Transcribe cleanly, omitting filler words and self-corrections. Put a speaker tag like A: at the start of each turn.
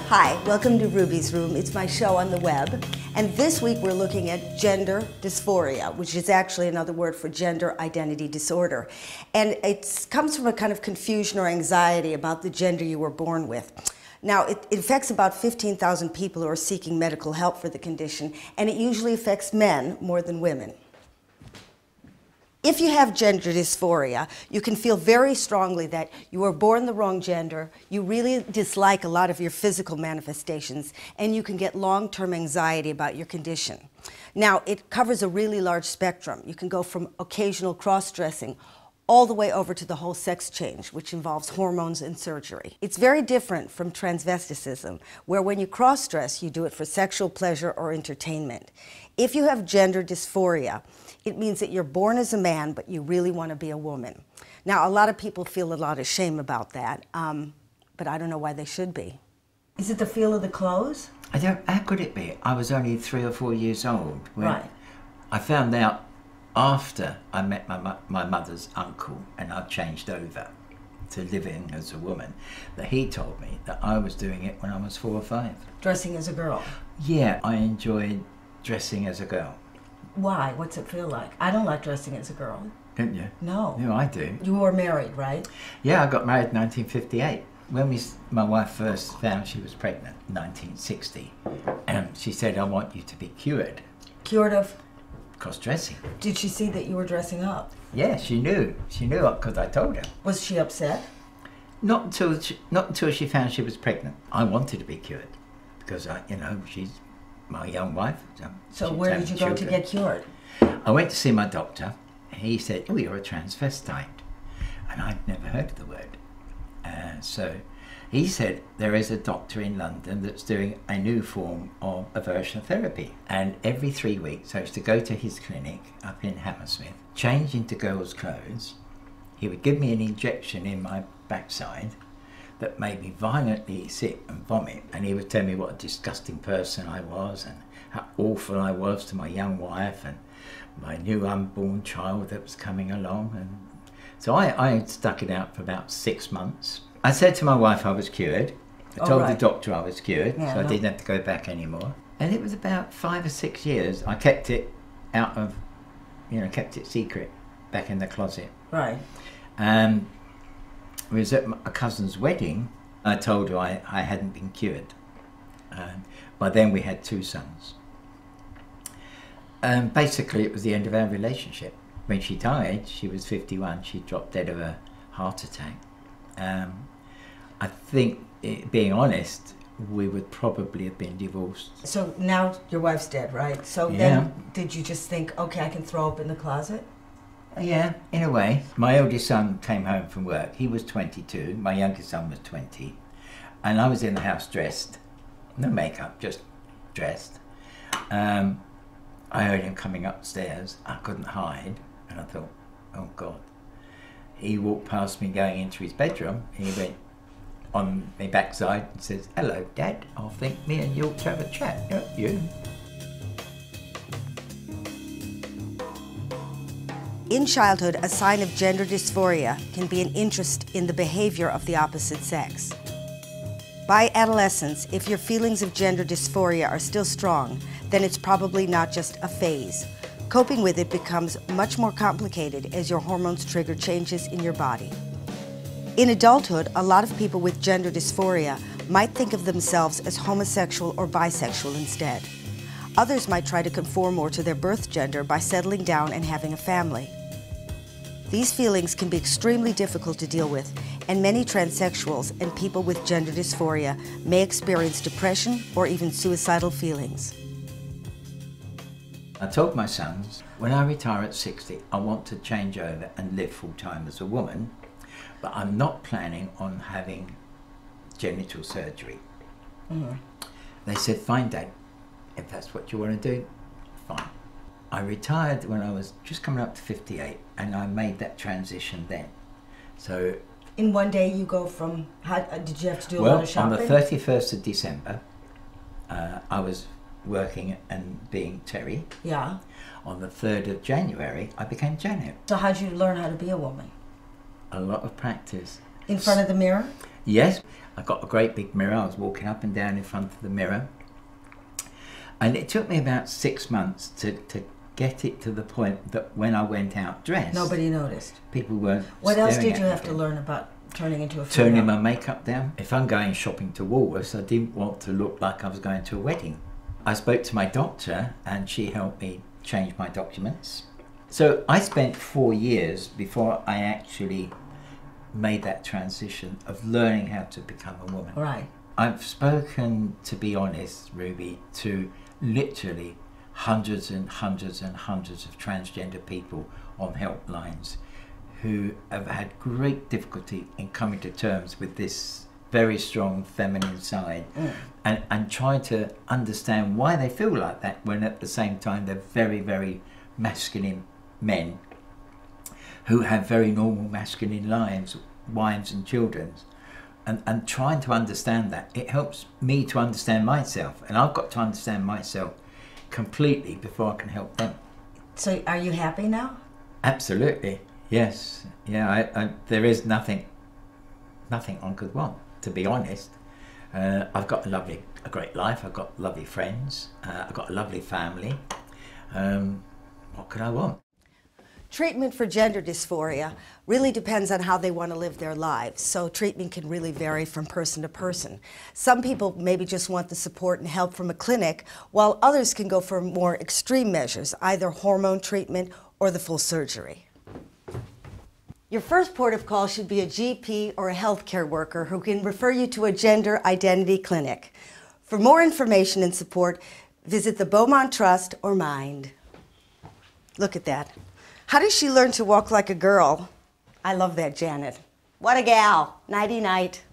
A: Hi, welcome to Ruby's Room. It's my show on the web. And this week we're looking at gender dysphoria, which is actually another word for gender identity disorder. And it comes from a kind of confusion or anxiety about the gender you were born with. Now, it affects about 15,000 people who are seeking medical help for the condition, and it usually affects men more than women. If you have gender dysphoria, you can feel very strongly that you were born the wrong gender, you really dislike a lot of your physical manifestations, and you can get long-term anxiety about your condition. Now, it covers a really large spectrum. You can go from occasional cross-dressing all the way over to the whole sex change, which involves hormones and surgery. It's very different from transvesticism, where when you cross-dress, you do it for sexual pleasure or entertainment. If you have gender dysphoria, it means that you're born as a man, but you really want to be a woman. Now, a lot of people feel a lot of shame about that, but I don't know why they should be. Is it the feel of the clothes?
B: How could it be? I was only 3 or 4 years old when
A: Right.
B: I found out after I met my mother's uncle and I changed over to living as a woman, that he told me that I was doing it when I was 4 or 5.
A: Dressing as a girl.
B: Yeah, I enjoyed dressing as a girl.
A: Why? What's it feel like? I don't like dressing as a girl.
B: Don't you?
A: No.
B: No, I do.
A: You were married, right?
B: Yeah, I got married in 1958. When my wife first found she was pregnant in 1960, she said, I want you to be cured.
A: Cured of?
B: Cross-dressing.
A: Did she see that you were dressing up?
B: Yeah, she knew. She knew because I told her.
A: Was she upset?
B: Not until she found she was pregnant. I wanted to be cured because she's my young wife.
A: So where did you go to get cured?
B: I went to see my doctor. He said, "Oh, you're a transvestite," and I'd never heard of the word. So he said there is a doctor in London that's doing a new form of aversion therapy, and every 3 weeks I used to go to his clinic up in Hammersmith, change into girls' clothes. He would give me an injection in my backside that made me violently sick and vomit, and he would tell me what a disgusting person I was and how awful I was to my young wife and my new unborn child that was coming along. And so I stuck it out for about 6 months. I said to my wife I was cured. I told the doctor I was cured, so I didn't have to go back anymore. And it was about 5 or 6 years. I kept it out of, kept it secret back in the closet.
A: Right.
B: It was at a cousin's wedding. I told her I hadn't been cured. By then we had 2 sons. Basically it was the end of our relationship. When she died, she was 51, she dropped dead of a heart attack. I think, being honest, we would probably have been divorced.
A: So now your wife's dead, right? So then did you just think, okay, I can throw up in the closet?
B: Yeah, in a way. My eldest son came home from work. He was 22. My youngest son was 20. And I was in the house dressed. No makeup, just dressed. I heard him coming upstairs. I couldn't hide. And I thought, oh God. He walked past me going into his bedroom. He went on my backside and says, "Hello, Dad. I think me and you ought to have a chat, don't you?"
A: In childhood, a sign of gender dysphoria can be an interest in the behavior of the opposite sex. By adolescence, if your feelings of gender dysphoria are still strong, then it's probably not just a phase. Coping with it becomes much more complicated as your hormones trigger changes in your body. In adulthood, a lot of people with gender dysphoria might think of themselves as homosexual or bisexual instead. Others might try to conform more to their birth gender by settling down and having a family. These feelings can be extremely difficult to deal with, and many transsexuals and people with gender dysphoria may experience depression or even suicidal feelings.
B: I told my sons, when I retire at 60, I want to change over and live full-time as a woman, but I'm not planning on having genital surgery. They said, fine, Dad, if that's what you want to do, fine. I retired when I was just coming up to 58, and I made that transition then. So
A: in one day you go from, did you have to do a lot of shopping?
B: On the 31st of December, I was working and being Terry.
A: Yeah.
B: On the 3rd of January, I became Janet.
A: So how did you learn how to be a woman?
B: A lot of practice.
A: In front of the mirror?
B: Yes, I got a great big mirror. I was walking up and down in front of the mirror. And it took me about 6 months to get it to the point that when I went out dressed,
A: Nobody noticed.
B: people weren't
A: What else
B: staring
A: did you
B: at
A: have
B: me.
A: to learn about turning into a female?
B: Turning my makeup down. If I'm going shopping to Woolworths, I didn't want to look like I was going to a wedding. I spoke to my doctor and she helped me change my documents. So I spent 4 years before I actually made that transition of learning how to become a woman.
A: Right.
B: I've spoken, to be honest, Ruby, to literally hundreds and hundreds and hundreds of transgender people on helplines who have had great difficulty in coming to terms with this very strong feminine side and trying to understand why they feel like that when at the same time they're very, very masculine men who have very normal masculine lives, wives and children. And trying to understand that, it helps me to understand myself, and I've got to understand myself completely before I can help them.
A: So are you happy now?
B: Absolutely, yes. Yeah, there is nothing I could want, to be honest. I've got a great life. I've got lovely friends. I've got a lovely family. What could I want?
A: Treatment for gender dysphoria really depends on how they want to live their lives, so treatment can really vary from person to person. Some people maybe just want the support and help from a clinic, while others can go for more extreme measures, either hormone treatment or the full surgery. Your first port of call should be a GP or a healthcare worker who can refer you to a gender identity clinic. For more information and support, visit the Beaumont Trust or Mind. Look at that. How does she learn to walk like a girl? I love that, Janet. What a gal. Nighty-night.